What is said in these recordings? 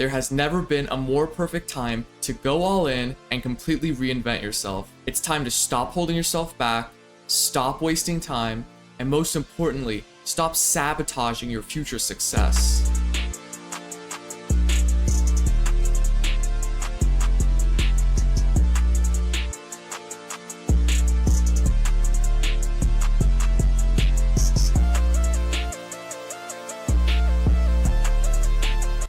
There has never been a more perfect time to go all in and completely reinvent yourself. It's time to stop holding yourself back, stop wasting time, and most importantly, stop sabotaging your future success.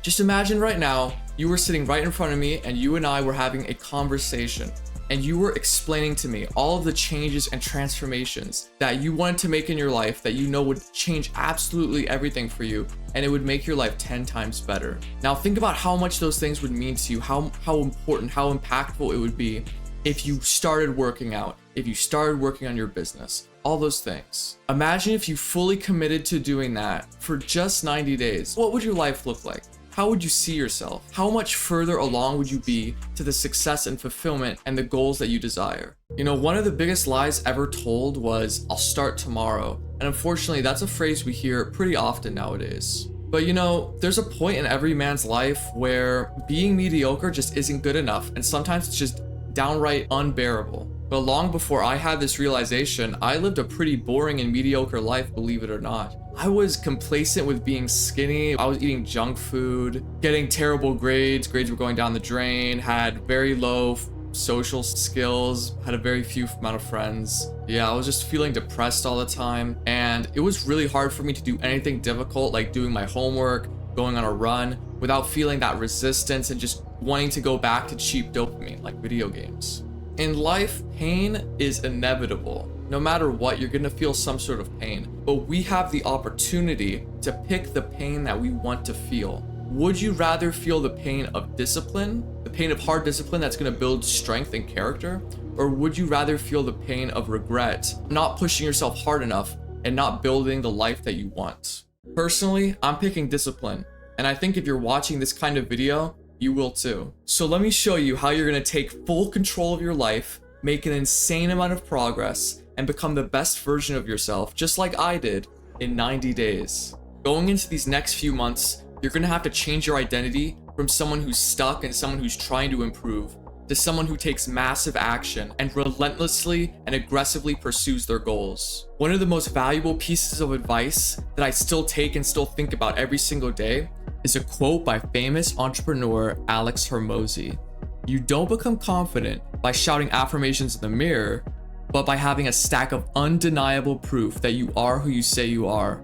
Just imagine right now, you were sitting right in front of me and you and I were having a conversation and you were explaining to me all of the changes and transformations that you wanted to make in your life that you know would change absolutely everything for you and it would make your life 10 times better. Now think about how much those things would mean to you, how important, how impactful it would be if you started working out, if you started working on your business, all those things. Imagine if you fully committed to doing that for just 90 days. What would your life look like? How would you see yourself? How much further along would you be to the success and fulfillment and the goals that you desire? You know, one of the biggest lies ever told was, I'll start tomorrow. And unfortunately, that's a phrase we hear pretty often nowadays. But you know, there's a point in every man's life where being mediocre just isn't good enough. And sometimes it's just downright unbearable. But long before I had this realization, I lived a pretty boring and mediocre life, believe it or not. I was complacent with being skinny. I was eating junk food, getting terrible grades. Grades were going down the drain, had very low social skills, had a very few amount of friends. Yeah, I was just feeling depressed all the time. And it was really hard for me to do anything difficult, like doing my homework, going on a run, without feeling that resistance and just wanting to go back to cheap dopamine, like video games. In life, pain is inevitable. No matter what, you're gonna feel some sort of pain, but we have the opportunity to pick the pain that we want to feel. Would you rather feel the pain of discipline, the pain of hard discipline that's gonna build strength and character? Or would you rather feel the pain of regret, not pushing yourself hard enough and not building the life that you want? Personally, I'm picking discipline, and I think if you're watching this kind of video, you will too. So let me show you how you're gonna take full control of your life, make an insane amount of progress, and become the best version of yourself, just like I did, in 90 days. Going into these next few months, you're gonna have to change your identity from someone who's stuck and someone who's trying to improve to someone who takes massive action and relentlessly and aggressively pursues their goals. One of the most valuable pieces of advice that I still take and still think about every single day is a quote by famous entrepreneur Alex Hormozi. You don't become confident by shouting affirmations in the mirror, but by having a stack of undeniable proof that you are who you say you are.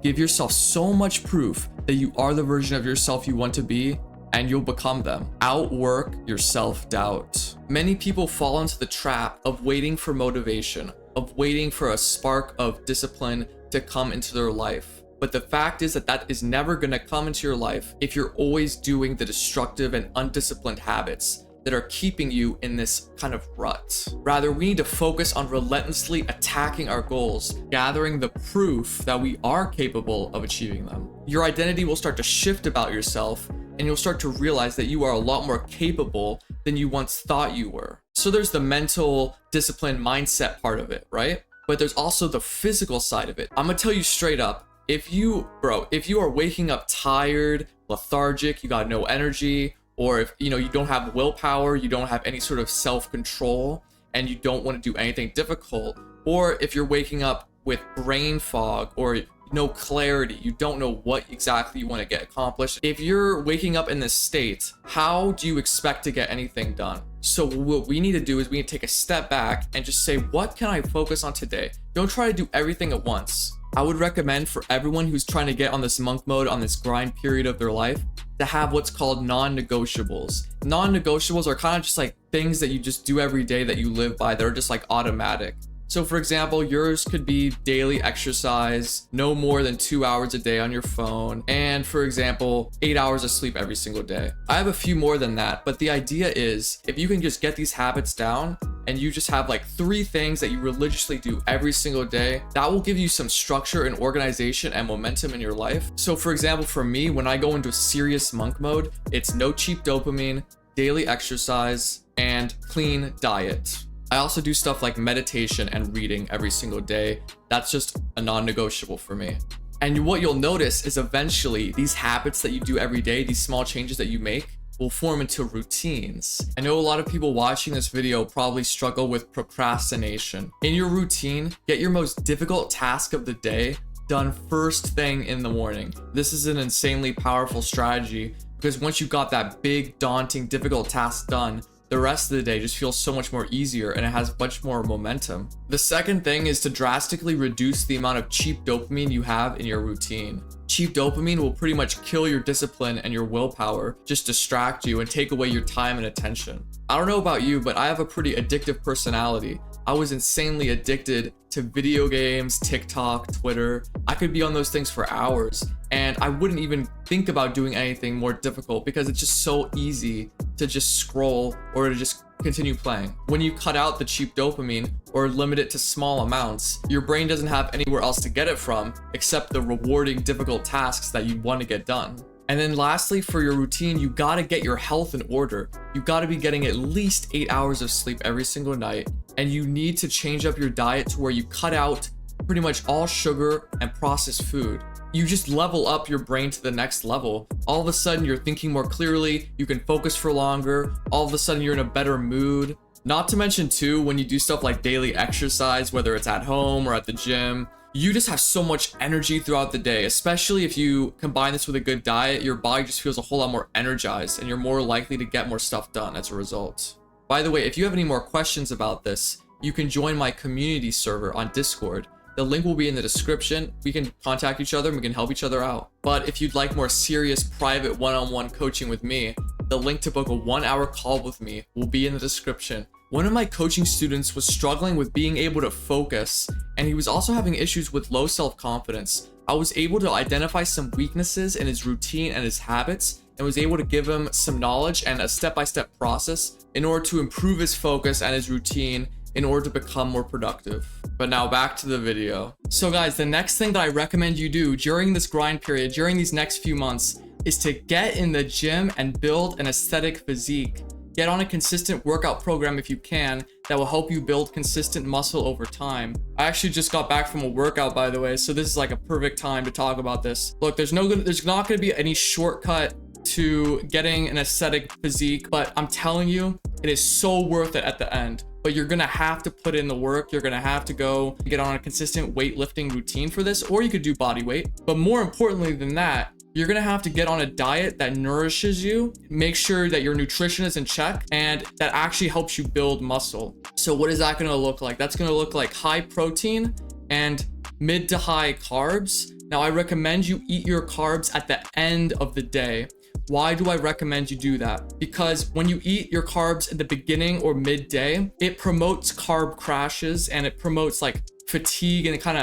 Give yourself so much proof that you are the version of yourself you want to be, and you'll become them. Outwork your self-doubt. Many people fall into the trap of waiting for motivation, of waiting for a spark of discipline to come into their life. But the fact is that is never gonna come into your life if you're always doing the destructive and undisciplined habits that are keeping you in this kind of rut. Rather, we need to focus on relentlessly attacking our goals, gathering the proof that we are capable of achieving them. Your identity will start to shift about yourself, and you'll start to realize that you are a lot more capable than you once thought you were. So there's the mental discipline mindset part of it, right? But there's also the physical side of it. I'm gonna tell you straight up, if you are waking up tired, lethargic, you got no energy, or if you don't have willpower, you don't have any sort of self-control, and you don't want to do anything difficult, or if you're waking up with brain fog or no clarity, you don't know what exactly you want to get accomplished. If you're waking up in this state, how do you expect to get anything done? So what we need to do is we need to take a step back and just say, what can I focus on today? Don't try to do everything at once. I would recommend for everyone who's trying to get on this monk mode, on this grind period of their life, to have what's called non-negotiables. Non-negotiables are kind of just like things that you just do every day that you live by that are just like automatic. So for example, yours could be daily exercise, no more than 2 hours a day on your phone, and for example, 8 hours of sleep every single day. I have a few more than that, but the idea is if you can just get these habits down and you just have like 3 things that you religiously do every single day, that will give you some structure and organization and momentum in your life. So for example, for me, when I go into serious monk mode, it's no cheap dopamine, daily exercise, and clean diet. I also do stuff like meditation and reading every single day. That's just a non-negotiable for me. And what you'll notice is eventually these habits that you do every day, these small changes that you make, will form into routines. I know a lot of people watching this video probably struggle with procrastination. In your routine, get your most difficult task of the day done first thing in the morning. This is an insanely powerful strategy because once you got that big, daunting, difficult task done, the rest of the day just feels so much more easier and it has much more momentum. The second thing is to drastically reduce the amount of cheap dopamine you have in your routine. Cheap dopamine will pretty much kill your discipline and your willpower, just distract you and take away your time and attention. I don't know about you, but I have a pretty addictive personality. I was insanely addicted to video games, TikTok, Twitter. I could be on those things for hours and I wouldn't even think about doing anything more difficult because it's just so easy to just scroll or to just continue playing. When you cut out the cheap dopamine or limit it to small amounts, your brain doesn't have anywhere else to get it from except the rewarding, difficult tasks that you want to get done. And then lastly, for your routine, you gotta get your health in order. You gotta be getting at least 8 hours of sleep every single night. And you need to change up your diet to where you cut out pretty much all sugar and processed food. You just level up your brain to the next level. All of a sudden you're thinking more clearly, you can focus for longer, all of a sudden you're in a better mood. Not to mention too, when you do stuff like daily exercise, whether it's at home or at the gym, you just have so much energy throughout the day, especially if you combine this with a good diet, your body just feels a whole lot more energized and you're more likely to get more stuff done as a result. By the way, if you have any more questions about this, you can join my community server on Discord. The link will be in the description. We can contact each other and we can help each other out. But if you'd like more serious private one-on-one coaching with me, the link to book a 1-hour call with me will be in the description. One of my coaching students was struggling with being able to focus, and he was also having issues with low self-confidence. I was able to identify some weaknesses in his routine and his habits, and was able to give him some knowledge and a step-by-step process in order to improve his focus and his routine in order to become more productive. But now back to the video. So guys, the next thing that I recommend you do during this grind period, during these next few months, is to get in the gym and build an aesthetic physique. Get on a consistent workout program if you can that will help you build consistent muscle over time. I actually just got back from a workout, by the way, so this is like a perfect time to talk about this. Look, there's not going to be any shortcut to getting an aesthetic physique, but I'm telling you, it is so worth it at the end. But you're gonna have to put in the work. You're gonna have to go get on a consistent weightlifting routine for this, or you could do body weight. But more importantly than that, you're gonna have to get on a diet that nourishes you, make sure that your nutrition is in check, and that actually helps you build muscle. So what is that gonna look like? That's gonna look like high protein and mid to high carbs. Now I recommend you eat your carbs at the end of the day. Why do I recommend you do that? Because when you eat your carbs at the beginning or midday, it promotes carb crashes and it promotes like fatigue, and you kind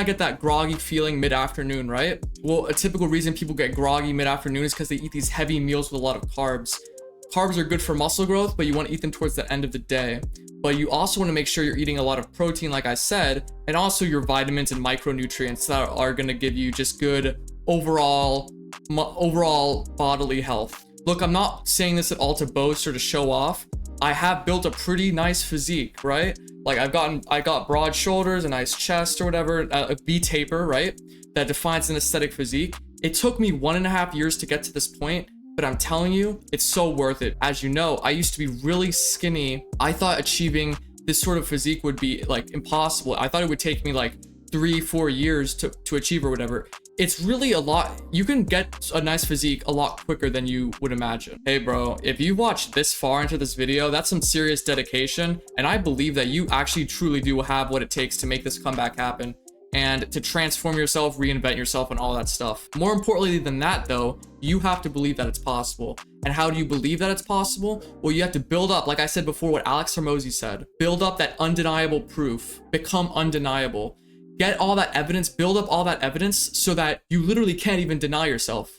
of get that groggy feeling mid-afternoon, right? Well, a typical reason people get groggy mid-afternoon is because they eat these heavy meals with a lot of carbs. Carbs are good for muscle growth, but you want to eat them towards the end of the day. But you also want to make sure you're eating a lot of protein, like I said, and also your vitamins and micronutrients that are going to give you just good overall bodily health. Look, I'm not saying this at all to boast or to show off. I have built a pretty nice physique, right? Like I got broad shoulders, a nice chest or whatever, a V taper, right? That defines an aesthetic physique. It took me 1.5 years to get to this point, but I'm telling you, it's so worth it. As you know, I used to be really skinny. I thought achieving this sort of physique would be like impossible. I thought it would take me like 3-4 years to achieve or whatever. It's really a lot. You can get a nice physique a lot quicker than you would imagine. Hey bro, if you watched this far into this video, that's some serious dedication. And I believe that you actually truly do have what it takes to make this comeback happen and to transform yourself, reinvent yourself, and all that stuff. More importantly than that though, you have to believe that it's possible. And how do you believe that it's possible? Well, you have to build up, like I said before, what Alex Hormozi said, build up that undeniable proof, become undeniable. Get all that evidence, build up all that evidence so that you literally can't even deny yourself.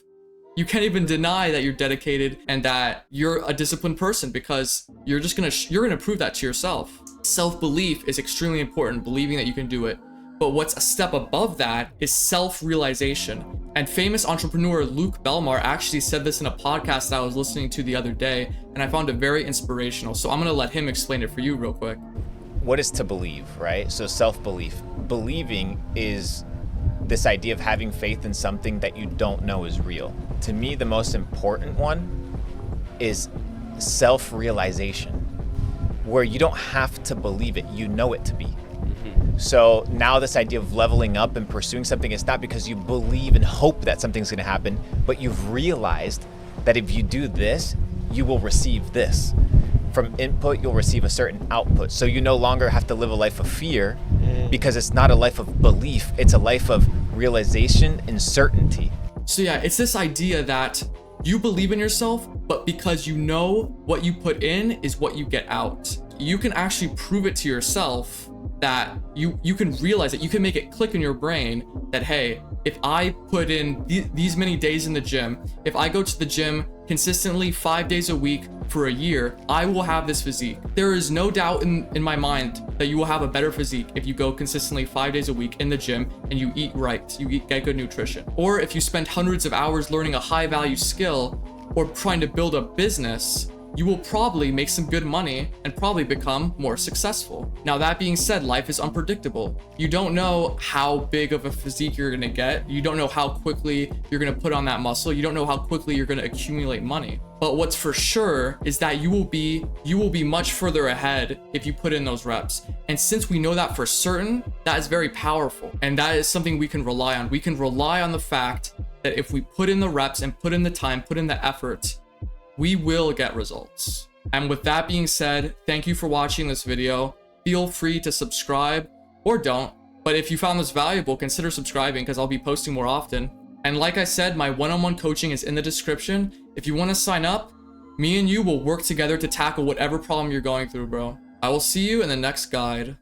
You can't even deny that you're dedicated and that you're a disciplined person because you're gonna prove that to yourself. Self-belief is extremely important, believing that you can do it. But what's a step above that is self-realization. And famous entrepreneur Luke Belmar actually said this in a podcast that I was listening to the other day, and I found it very inspirational. So I'm gonna let him explain it for you real quick. What is to believe, right? So self-belief. Believing is this idea of having faith in something that you don't know is real. To me, the most important one is self-realization, where you don't have to believe it, you know it to be. So now this idea of leveling up and pursuing something is not because you believe and hope that something's going to happen, but you've realized that if you do this, you will receive this. From input, you'll receive a certain output. So you no longer have to live a life of fear, because it's not a life of belief, it's a life of realization and certainty. So yeah, it's this idea that you believe in yourself, but because you know what you put in is what you get out. You can actually prove it to yourself that you can realize it. You can make it click in your brain that, hey, if I put in these many days in the gym, if I go to the gym consistently 5 days a week for a year, I will have this physique. There is no doubt in my mind that you will have a better physique if you go consistently 5 days a week in the gym and you eat right, get good nutrition. Or if you spend hundreds of hours learning a high value skill or trying to build a business, you will probably make some good money and probably become more successful. Now, that being said, life is unpredictable. You don't know how big of a physique you're gonna get. You don't know how quickly you're gonna put on that muscle. You don't know how quickly you're gonna accumulate money. But what's for sure is that you will be much further ahead if you put in those reps. And since we know that for certain, that is very powerful. And that is something we can rely on. We can rely on the fact that if we put in the reps and put in the time, put in the effort, we will get results. And with that being said, thank you for watching this video. Feel free to subscribe or don't, but if you found this valuable, consider subscribing because I'll be posting more often. And like I said, my one-on-one coaching is in the description. If you want to sign up, me and you will work together to tackle whatever problem you're going through, bro. I will see you in the next guide.